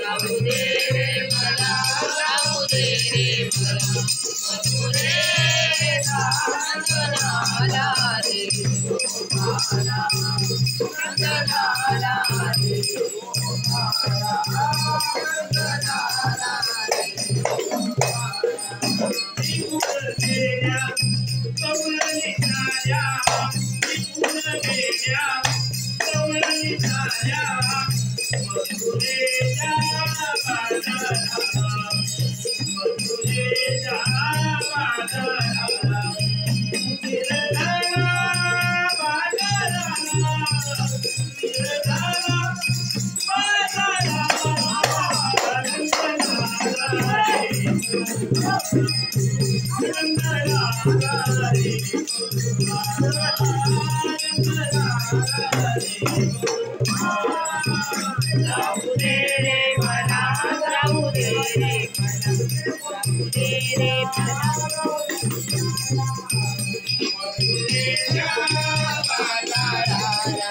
गाऊ दे रे मला गाऊ दे रे मला मथुरे नंदलाला रे गोपाला नंदलाला रे गोपाला नंदलाला रे कवळणी झाल्या विपुल गेल्या कवळणी झाल्या मथुरेच्या बाजाराला मथुरेच्या बाजाराला गिरधारा बाजाराला गिरधारा गाऊ दे रे मला गाऊ दे रे मला गाऊ दे रे मला मथुरेच्या बाजाराला मथुरेच्या बाजाराला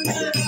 Thank you.